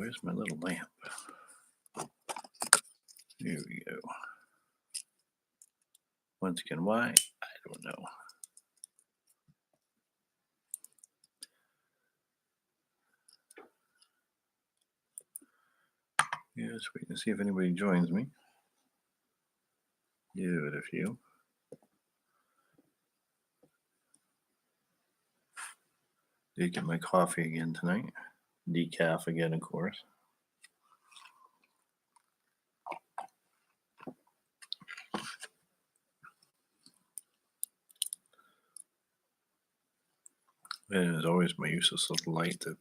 where's my little lamp? Here we go. Once again, why? I don't know. Yeah, just waiting to see if anybody joins me. Give it a few. Did get my coffee again tonight. Decaf again, of course. And as always, my useless little light that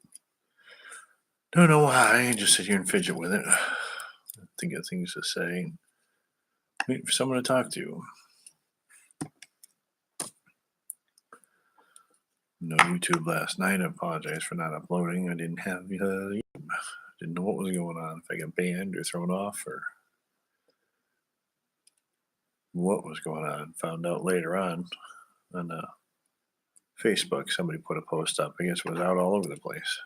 don't know why. I just sit here and fidget with it. Think of things to say. Wait for someone to talk to. No YouTube last night. I apologize for not uploading. I didn't have didn't know what was going on. If I got banned or thrown off or what was going on. Found out later on Facebook. Somebody put a post up. I guess it was out all over the place.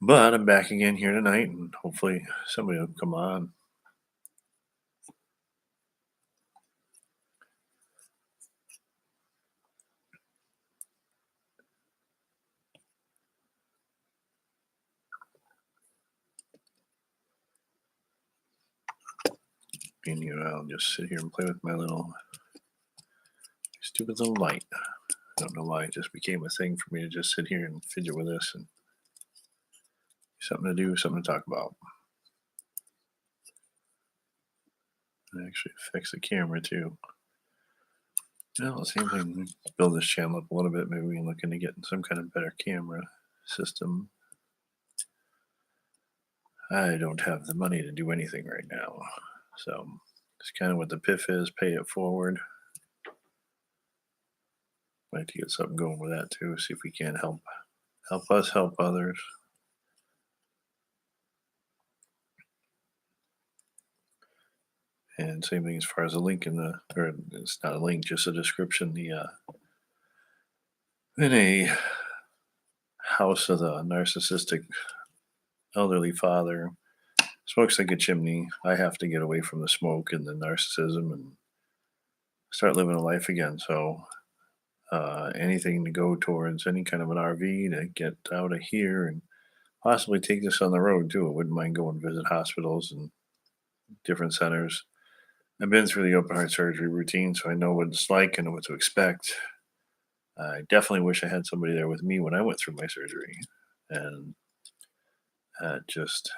But I'm back again here tonight, and hopefully somebody will come on. And I'll just sit here and play with my little stupid little light. I don't know why it just became a thing for me to just sit here and fidget with this and something to do, something to talk about. It actually affects the camera too. Well, same thing. Build this channel up a little bit. Maybe we can look into getting some kind of better camera system. I don't have the money to do anything right now. So it's kind of what the PIF is, pay it forward. I'd like to get something going with that too, see if we can help us help others. And same thing as far as a link or it's not a link, just a description. In a house of a narcissistic elderly father, smokes like a chimney. I have to get away from the smoke and the narcissism and start living a life again. So anything to go towards any kind of an RV to get out of here and possibly take this on the road too. I wouldn't mind going visit hospitals and different centers. I've been through the open heart surgery routine, so I know what it's like. I know what to expect. I definitely wish I had somebody there with me when I went through my surgery, and it just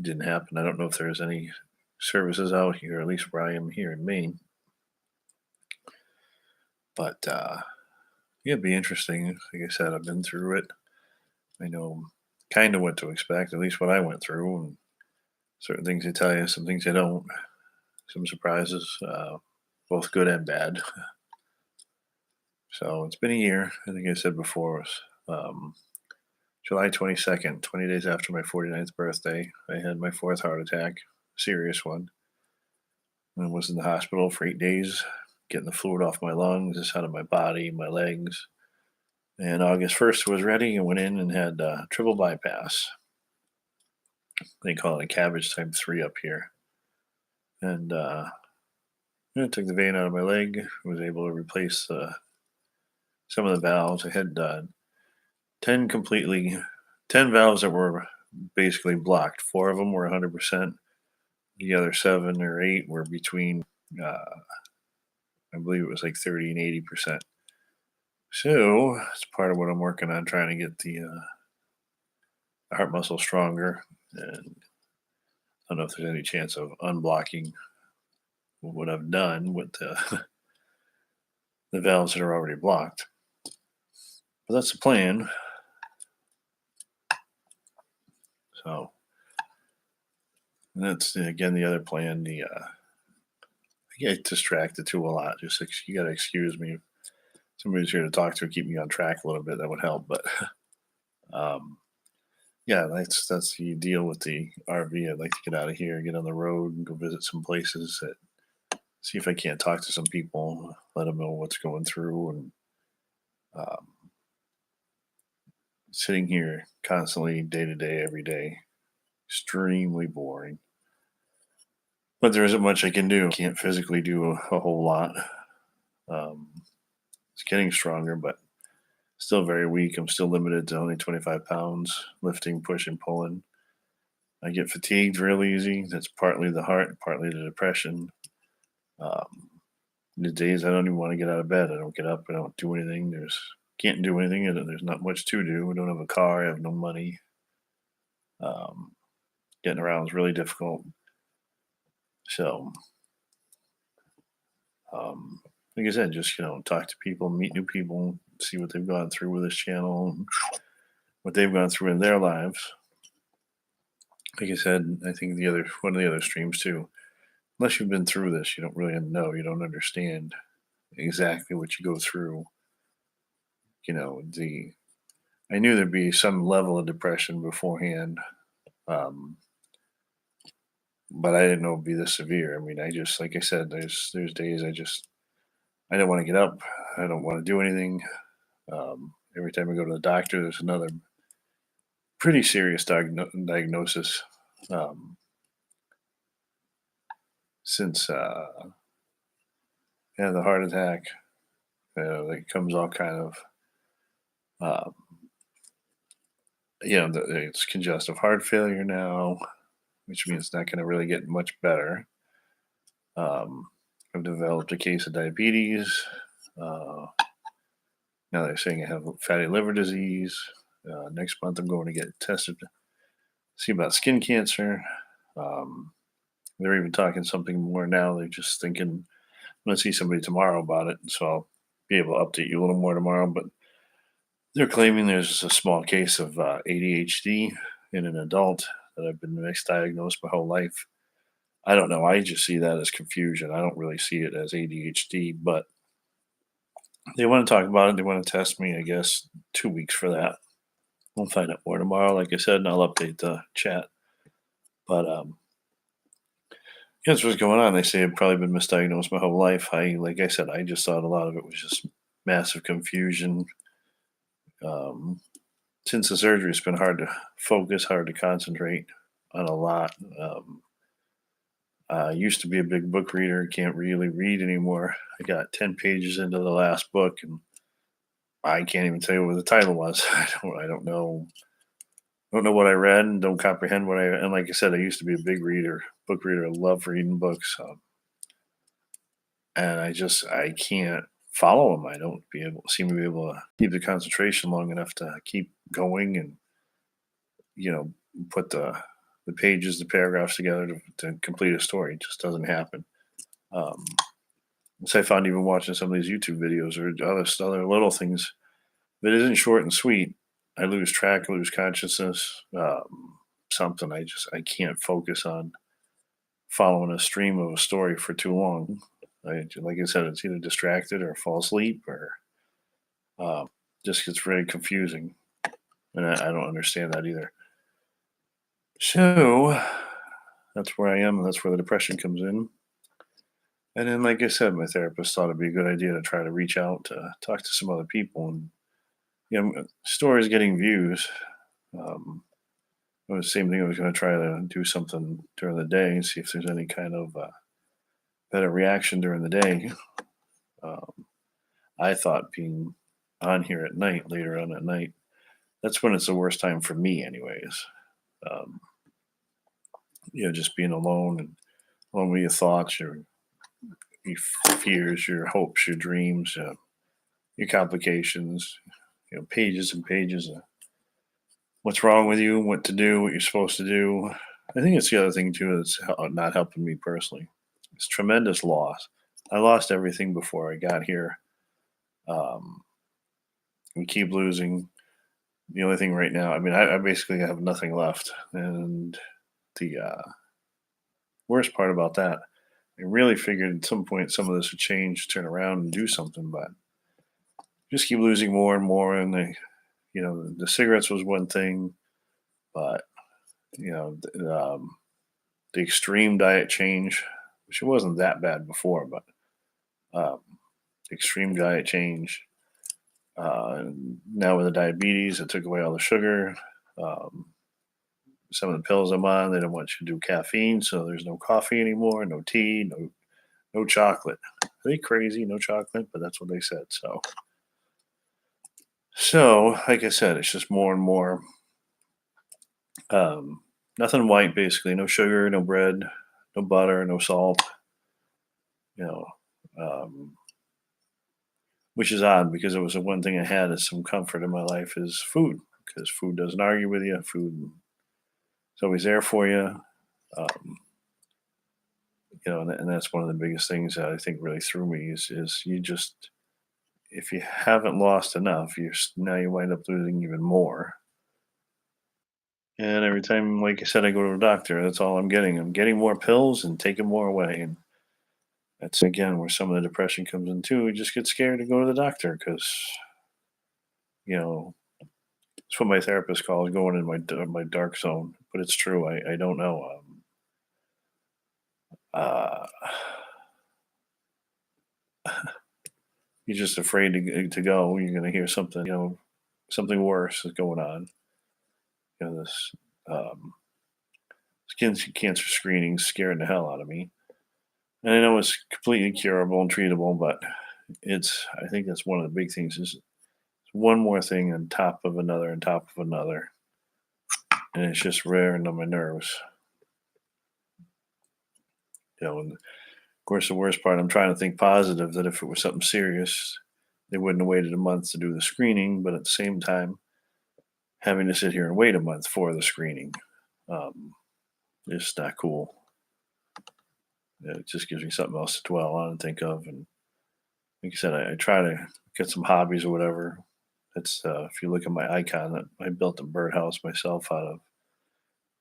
didn't happen. I don't know if there's any services out here, at least where I am here in Maine. But yeah, it'd be interesting. Like I said, I've been through it. I know kind of what to expect, at least what I went through, and certain things they tell you, some things they don't. Some surprises, both good and bad. So it's been a year. I think I said before, it was July 22nd, 20 days after my 49th birthday. I had my fourth heart attack, serious one. I was in the hospital for 8 days, getting the fluid off my lungs, out of my body, my legs. And August 1st was ready and went in and had triple bypass. They call it a cabbage type 3 up here. And I took the vein out of my leg, was able to replace some of the valves. I had 10 valves that were basically blocked. 4 of them were 100%. The other 7 or 8 were between, I believe it was like 30 and 80%. So it's part of what I'm working on, trying to get the heart muscle stronger. And I don't know if there's any chance of unblocking what I've done with the valves that are already blocked. But that's the plan. So and that's again the other plan. I get distracted too a lot. Just you got to excuse me. Somebody's here to talk to, keep me on track a little bit. That would help. But yeah, that's the deal with the RV. I'd like to get out of here, get on the road, and go visit some places. See if I can't talk to some people, let them know what's going through, and sitting here constantly, day to day, every day, extremely boring. But there isn't much I can do. Can't physically do a whole lot. Um, it's getting stronger, but still very weak. I'm still limited to only 25 pounds, lifting, pushing, pulling. I get fatigued real easy. That's partly the heart, partly the depression. Um, the days I don't even want to get out of bed. I don't get up. I don't do anything. Can't do anything. And there's not much to do. I don't have a car. I have no money. Um, Getting around is really difficult. So, um, like I said, just talk to people, meet new people, see what they've gone through with this channel, and what they've gone through in their lives. Like I said, I think one of the other streams too. Unless you've been through this, you don't really know. You don't understand exactly what you go through. The I knew there'd be some level of depression beforehand, um, but I didn't know it'd be this severe. I mean, I just like I said, there's days I don't want to get up. I don't want to do anything. Every time I go to the doctor, there's another pretty serious diagnosis. Um, since the heart attack, that comes all kind of um, it's congestive heart failure now, which means it's not going to really get much better. Um, I've developed a case of diabetes. Uh, Now they're saying I have fatty liver disease. Next month, I'm going to get tested to see about skin cancer. Um, they're even talking something more now. They're just thinking, I'm going to see somebody tomorrow about it. So I'll be able to update you a little more tomorrow. But they're claiming there's a small case of ADHD in an adult that I've been misdiagnosed my whole life. I don't know. I just see that as confusion. I don't really see it as ADHD, but they want to talk about it. They want to test me, I guess, 2 weeks for that. We'll find out more tomorrow, like I said, and I'll update the chat. But that's what's going on. They say I've probably been misdiagnosed my whole life. Like I said, I just thought a lot of it was just massive confusion. Um, since the surgery, it's been hard to focus, hard to concentrate on a lot. I used to be a big book reader. Can't really read anymore. I got 10 pages into the last book, and I can't even tell you what the title was. I don't know. Don't know what I read and don't comprehend what I. And like I said, I used to be a big book reader. I love reading books, and I can't follow them. I don't seem to be able to keep the concentration long enough to keep going and you know put the pages, the paragraphs together to complete a story. It just doesn't happen. Um, so I found even watching some of these YouTube videos or other little things, if it isn't short and sweet, I lose track, lose consciousness. Something I can't focus on following a stream of a story for too long. Like I said, it's either distracted or fall asleep or um, just gets very confusing, and I don't understand that either. So that's where I am, and that's where the depression comes in. And then, like I said, my therapist thought it'd be a good idea to try to reach out to talk to some other people, and stories getting views. Um, it was the same thing. I was going to try to do something during the day and see if there's any kind of better reaction during the day. Um, I thought being on here at night, later on at night, that's when it's the worst time for me, anyways. Um, just being alone and alone with your thoughts, your fears, your hopes, your dreams, your complications. Pages and pages of what's wrong with you, what to do, what you're supposed to do. I think it's the other thing too that's not helping me personally. It's tremendous loss. I lost everything before I got here. Um, we keep losing. The only thing right now, I mean, I basically have nothing left. And the worst part about that, I really figured at some point some of this would change, turn around, and do something, but just keep losing more and more. And the cigarettes was one thing, but you know, the, um, the extreme diet change, which it wasn't that bad before, but um, extreme diet change, Now with the diabetes, it took away all the sugar. Um, some of the pills I'm on, they don't want you to do caffeine, so there's no coffee anymore, no tea, no chocolate. Are they crazy? No chocolate, but that's what they said. So like I said, it's just more and more. Um, Nothing white, basically. No sugar, no bread, no butter, no salt. You know, um, which is odd because it was the one thing I had as some comfort in my life is food, because food doesn't argue with you. Food is always there for you. Um, and that's one of the biggest things that I think really threw me is you just, if you haven't lost enough, now you wind up losing even more. And every time, like I said, I go to a doctor, that's all I'm getting. I'm getting more pills and taking more away. And that's again where some of the depression comes in too. You just get scared to go to the doctor because you know it's what my therapist calls going in my dark zone. But it's true. I don't know. Uh, you're just afraid to go. You're going to hear something. Something worse is going on. This um, skin cancer screening scaring the hell out of me. And I know it's completely curable and treatable, but I think that's one of the big things is one more thing on top of another on top of another. And it's just wearing on my nerves. And of course, the worst part, I'm trying to think positive that if it was something serious, they wouldn't have waited a month to do the screening. But at the same time, having to sit here and wait a month for the screening um, is not cool. It just gives me something else to dwell on and think of. And like I said, I try to get some hobbies or whatever. It's if you look at my icon, that I built a birdhouse myself out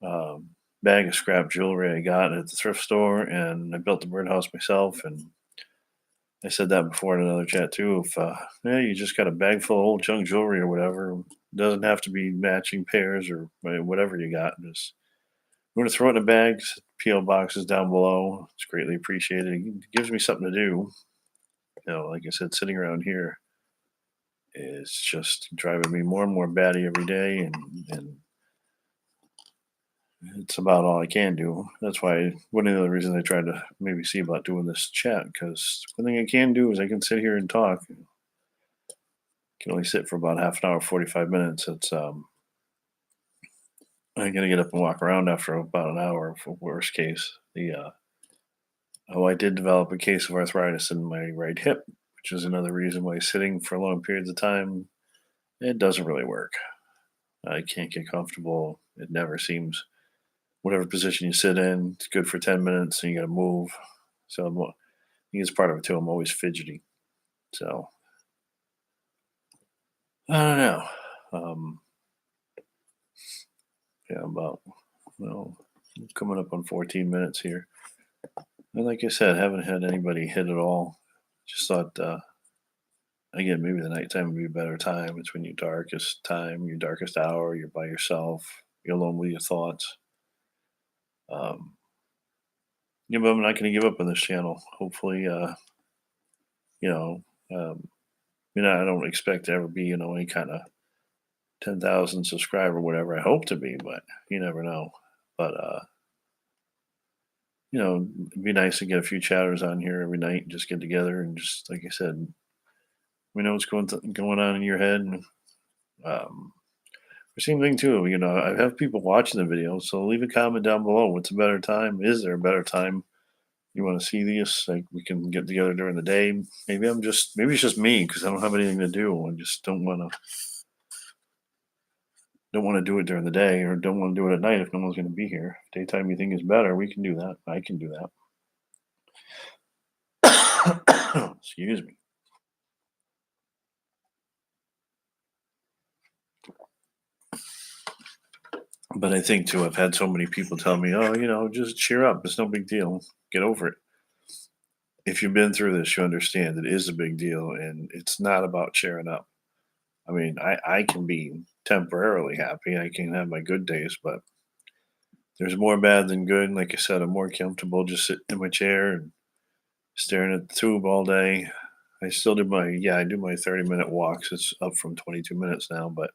of bag of scrap jewelry I got at the thrift store, and I built the birdhouse myself. And I said that before in another chat too. If you just got a bag full of old junk jewelry or whatever, it doesn't have to be matching pairs or whatever you got. Just I'm going to throw it in the bags. PO boxes down below. It's greatly appreciated. It gives me something to do. Like I said, sitting around here is just driving me more and more batty every day, and it's about all I can do. That's why one of the other reasons I tried to maybe see about doing this chat, because one thing I can do is I can sit here and talk. I can only sit for about half an hour, 45 minutes. It's I gotta get up and walk around after about an hour for worst case. I did develop a case of arthritis in my right hip, which is another reason why sitting for long periods of time it doesn't really work. I can't get comfortable. It never seems whatever position you sit in, it's good for 10 minutes and you got to move. So I think it's part of it too. I'm always fidgety. So I don't know. Um, yeah, about, well, coming up on 14 minutes here. And like I said, haven't had anybody hit at all. Just thought, again, maybe the nighttime would be a better time. It's when your darkest time, your darkest hour, you're by yourself, you're alone with your thoughts. Um, yeah, but I'm not going to give up on this channel. Hopefully, you know, um, I don't expect to ever be, any kind of 10,000 subscriber, whatever I hope to be, but you never know. But, it'd be nice to get a few chatters on here every night and just get together and just, like I said, we know what's going on in your head. And, um, the same thing too, I have people watching the video, so leave a comment down below. What's a better time? Is there a better time you want to see these? Like we can get together during the day. Maybe it's just me because I don't have anything to do. I just don't want to do it during the day or don't want to do it at night if no one's going to be here. If daytime you think is better, we can do that. I can do that. Excuse me. But I think too, I've had so many people tell me, "Oh, just cheer up. It's no big deal. Get over it." If you've been through this, you understand it is a big deal, and it's not about cheering up. I mean, I can be temporarily happy. I can have my good days, but there's more bad than good. Like I said, I'm more comfortable just sitting in my chair and staring at the tube all day. I still do I do my 30-minute walks. It's up from 22 minutes now, but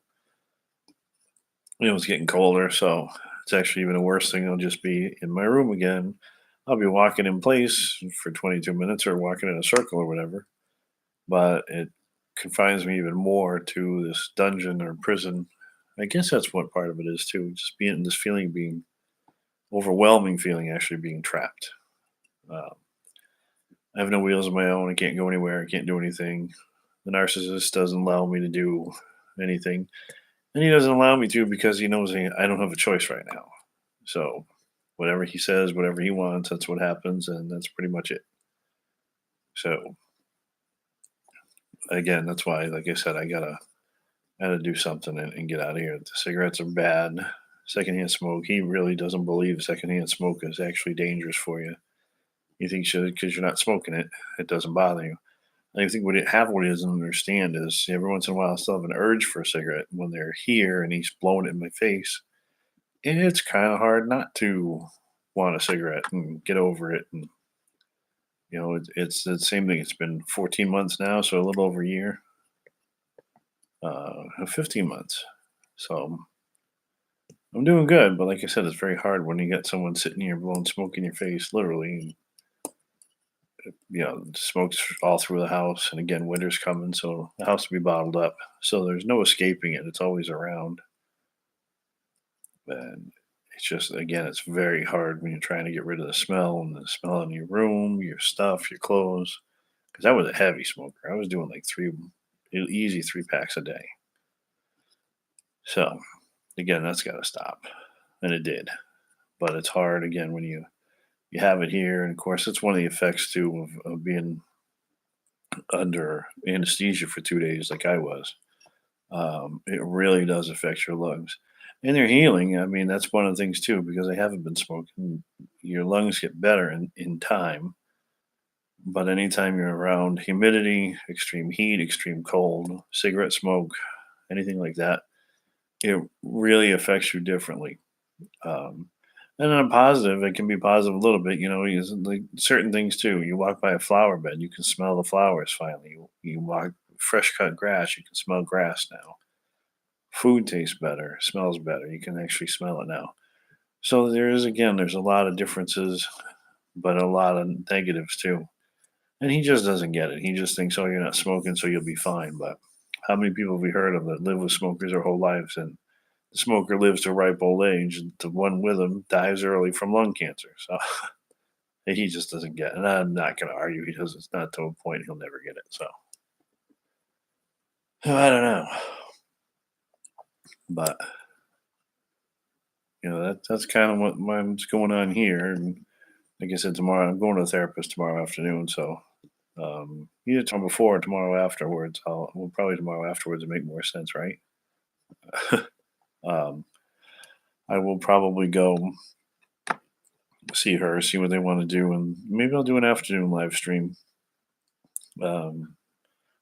it's getting colder, so it's actually even a worse thing. I'll just be in my room again. I'll be walking in place for 22 minutes or walking in a circle or whatever, but it confines me even more to this dungeon or prison. I guess that's what part of it is too. Just being this feeling, being overwhelming feeling, actually being trapped. Um, I have no wheels of my own. I can't go anywhere. I can't do anything. The narcissist doesn't allow me to do anything, and he doesn't allow me to because he knows I don't have a choice right now. So, whatever he says, whatever he wants, that's what happens, and that's pretty much it. So, again, that's why, like I said, I gotta do something and get out of here. The cigarettes are bad. Secondhand smoke. He really doesn't believe secondhand smoke is actually dangerous for you. He thinks because you're not smoking it, it doesn't bother you. I think what he doesn't understand is every once in a while I still have an urge for a cigarette. When they're here and he's blowing it in my face, it's kind of hard not to want a cigarette and get over it. And it's the same thing. It's been 14 months now, so a little over a year, 15 months. So I'm doing good, but like I said, it's very hard when you get someone sitting here blowing smoke in your face, literally. Smoke's all through the house, and again, winter's coming, so the house will be bottled up. So there's no escaping it. It's always around, and it's just again, it's very hard when you're trying to get rid of the smell and the smell in your room, your stuff, your clothes. Because I was a heavy smoker. I was doing like easy 3 packs a day. So again, that's got to stop, and it did. But it's hard again when you have it here, and of course, it's one of the effects too of being under anesthesia for 2 days, like I was. It really does affect your lungs, and they're healing. I mean, that's one of the things too, because I haven't been smoking. Your lungs get better in time, but anytime you're around humidity, extreme heat, extreme cold, cigarette smoke, anything like that, it really affects you differently. Um, and on a positive, it can be positive a little bit. Like certain things too. You walk by a flower bed, you can smell the flowers. Finally, you walk fresh cut grass, you can smell grass now. Food tastes better, smells better. You can actually smell it now. So there's a lot of differences, but a lot of negatives too. And he just doesn't get it. He just thinks, oh, you're not smoking, so you'll be fine. But how many people have we heard of that live with smokers their whole lives, and the smoker lives to ripe old age, and the one with him dies early from lung cancer. So he just doesn't get it. And I'm not going to argue. He does. It's not to a point he'll never get it. So I don't know. But, that's kind of what's going on here. And like I said, tomorrow, I'm going to a therapist tomorrow afternoon. So either tomorrow before or tomorrow afterwards. Probably tomorrow afterwards to make more sense, right? um, I will probably go see her, see what they want to do, and maybe I'll do an afternoon live stream. Um,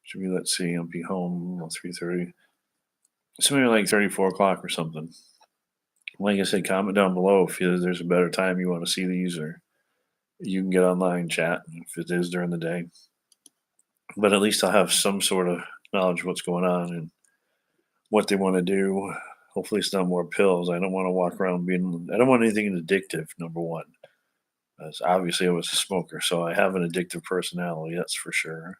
should we? Let's see. I'll be home 3:30. So maybe like 34 o'clock or something. Like I said, comment down below if there's a better time you want to see these, or you can get online chat if it is during the day. But at least I'll have some sort of knowledge of what's going on and what they want to do. Hopefully, it's not more pills. I don't want to walk around I don't want anything addictive, number one. As obviously, I was a smoker, so I have an addictive personality, that's for sure.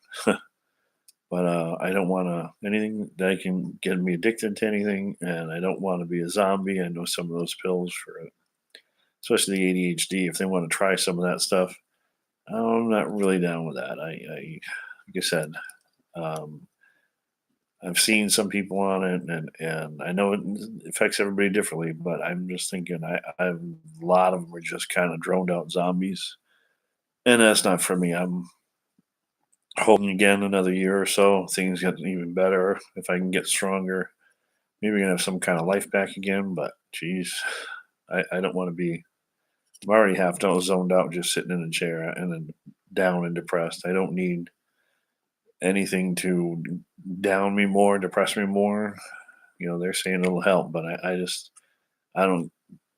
But I don't want anything that can get me addicted to anything, and I don't want to be a zombie. I know some of those pills for it, especially the ADHD. If they want to try some of that stuff, I'm not really down with that. Like I said, um, I've seen some people on it, and I know it affects everybody differently. But I'm just thinking, a lot of them are just kind of droned out zombies, and that's not for me. I'm hoping again another year or so, things get even better. If I can get stronger, maybe I can have some kind of life back again. But geez, I don't want to be. I'm already half zoned out, just sitting in a chair and then down and depressed. I don't need anything to down me more, depress me more. They're saying it'll help, but I don't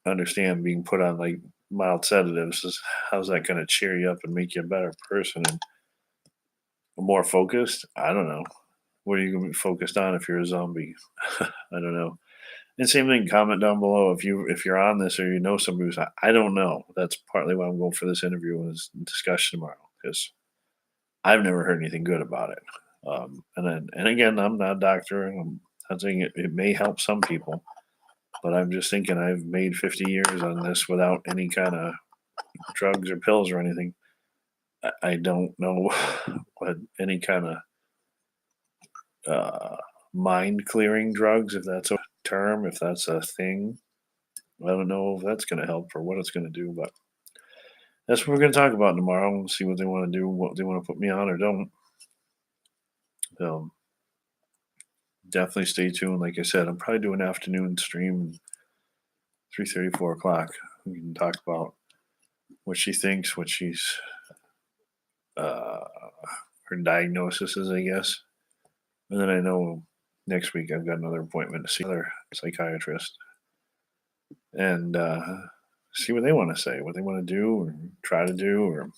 understand being put on like mild sedatives. How's that going to cheer you up and make you a better person? And more focused. I don't know. What are you gonna be focused on if you're a zombie? I don't know. And same thing, comment down below if you're on this or you know somebody who's I don't know. That's partly why I'm going for this interview and this discussion tomorrow because I've never heard anything good about it. And again, I'm not a doctor, and I'm not saying it may help some people, but I'm just thinking I've made 50 years on this without any kind of drugs or pills or anything. I don't know what any kind of uh, mind clearing drugs, if that's a term, if that's a thing. I don't know if that's going to help or what it's going to do, but that's what we're going to talk about tomorrow and see what they want to do, what they want to put me on or don't. Um, Definitely stay tuned. Like I said, I'm probably doing an afternoon stream, 3:30, 4 o'clock. We can talk about what she thinks, what she's, uh, her diagnosis is, I guess. And then I know next week I've got another appointment to see another psychiatrist and see what they want to say, what they want to do or try to do, or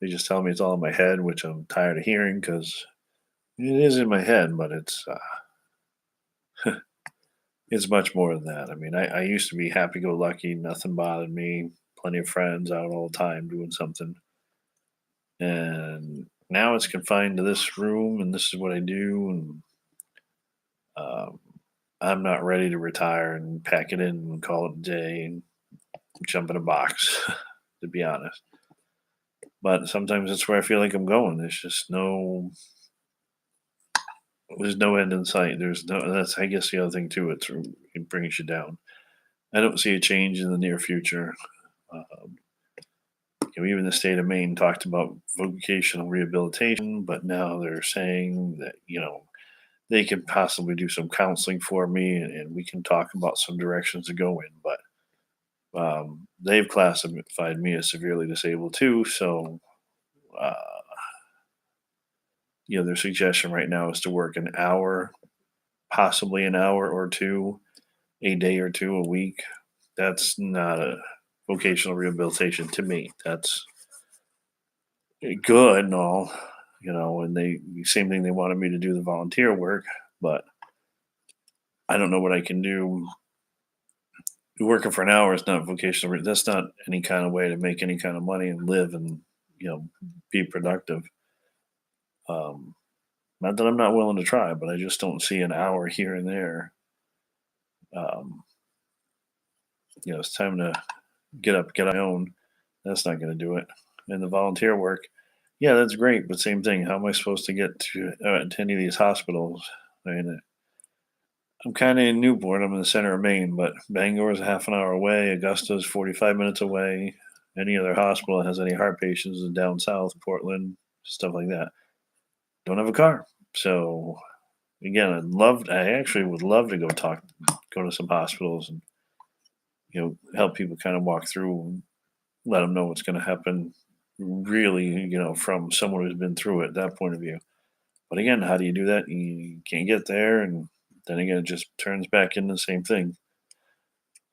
they just tell me it's all in my head, which I'm tired of hearing because it is in my head, but it's much more than that. I mean, I used to be happy-go-lucky, nothing bothered me, plenty of friends out all the time doing something, and now it's confined to this room, and this is what I do, and um, I'm not ready to retire and pack it in and call it a day and jump in a box, to be honest. But sometimes that's where I feel like I'm going. There's no end in sight. There's no. That's I guess the other thing too. It brings you down. I don't see a change in the near future. Um, Even the state of Maine talked about vocational rehabilitation, but now they're saying that they could possibly do some counseling for me, and we can talk about some directions to go in. But they've classified me as severely disabled too. So, uh, their suggestion right now is to work an hour, possibly an hour or two, a day or two a week. That's not a vocational rehabilitation to me. That's good and all, and they same thing they wanted me to do the volunteer work, but I don't know what I can do. Working for an hour is not vocational. That's not any kind of way to make any kind of money and live and be productive. Um, Not that I'm not willing to try, but I just don't see an hour here and there. Um, it's time to get up, get on my own. That's not going to do it. And the volunteer work, yeah, that's great, but same thing. How am I supposed to get to any of these hospitals? I mean, I'm kind of in Newport. I'm in the center of Maine, but Bangor is a half an hour away. Augusta is 45 minutes away. Any other hospital that has any heart patients is down south, Portland, stuff like that. Don't have a car. So, again, I actually would love to go to some hospitals and, help people kind of walk through and let them know what's going to happen really, from someone who's been through it, that point of view. But again, how do you do that? You can't get there. And then again, it just turns back into the same thing.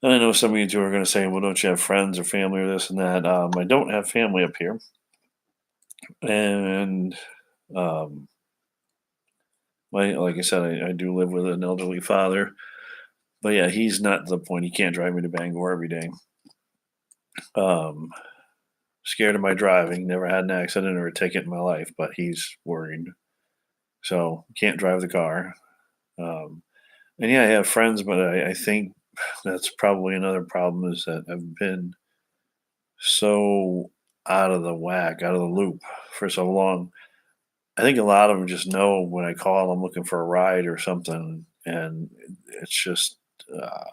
And I know some of you two are going to say, well, don't you have friends or family or this and that? I don't have family up here. And um, like I said, I do live with an elderly father. But yeah, he's not to the point. He can't drive me to Bangor every day. Um, Scared of my driving. Never had an accident or a ticket in my life, but he's worried. So can't drive the car. Um, and yeah, I have friends, but I think that's probably another problem is that I've been so out of the whack, out of the loop for so long. I think a lot of them just know when I call, I'm looking for a ride or something, and it's just uh,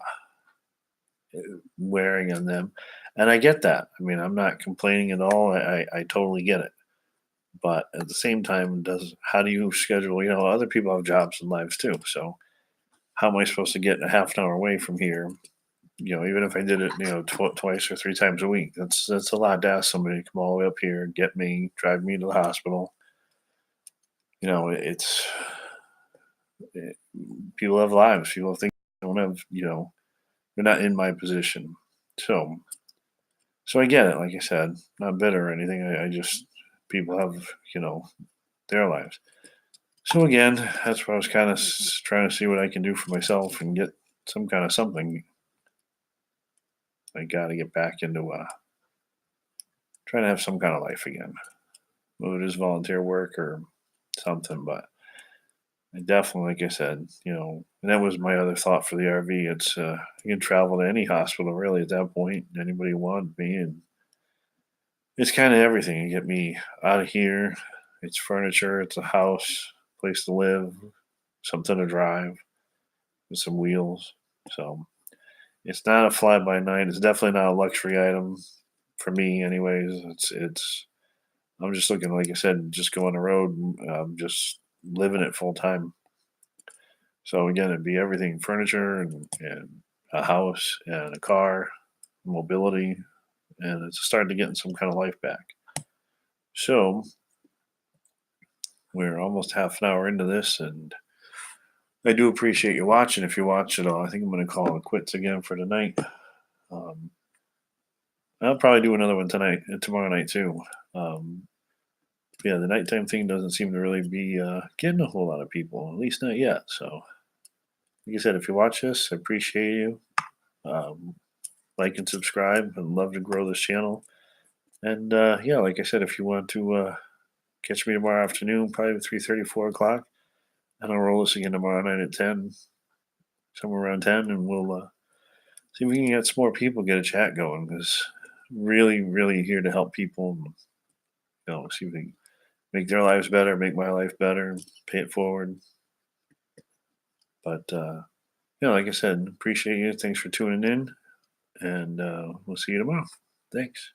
wearing on them. And I get that. I mean, I'm not complaining at all. I totally get it. But at the same time, does how do you schedule? Other people have jobs and lives too. So how am I supposed to get a half an hour away from here? Even if I did it, twice or three times a week, that's a lot to ask somebody to come all the way up here, get me, drive me to the hospital. It's people have lives. People have things they don't have. They're not in my position. So I get it. Like I said, not bitter or anything. I just people have their lives. So again, that's why I was kind of trying to see what I can do for myself and get some kind of something. I got to get back into trying to have some kind of life again. Whether it is volunteer work or something, but I definitely, like I said, and that was my other thought for the RV. It's you can travel to any hospital really at that point. Anybody want me, and it's kind of everything. You get me out of here. It's furniture. It's a house, place to live, something to drive, with some wheels. So it's not a fly by night. It's definitely not a luxury item for me, anyways. It's. I'm just looking, like I said, just go on the road, just living it full time. So again, it'd be everything: furniture and a house and a car, mobility, and it's starting to get some kind of life back. So we're almost half an hour into this, and I do appreciate you watching. If you watch it all, I think I'm going to call it quits again for tonight. Um, I'll probably do another one tonight and tomorrow night too. Um, yeah, the nighttime thing doesn't seem to really be getting a whole lot of people, at least not yet. So, like I said, if you watch this, I appreciate you. Um, like and subscribe. I'd love to grow this channel. And yeah, like I said, if you want to catch me tomorrow afternoon, probably 3:30, 4 o'clock, and I'll roll this again tomorrow night at 10, somewhere around 10, and we'll see if we can get some more people, get a chat going. Because really, really here to help people. And, see if we can make their lives better, make my life better, pay it forward. But like I said, appreciate you. Thanks for tuning in, and we'll see you tomorrow. Thanks.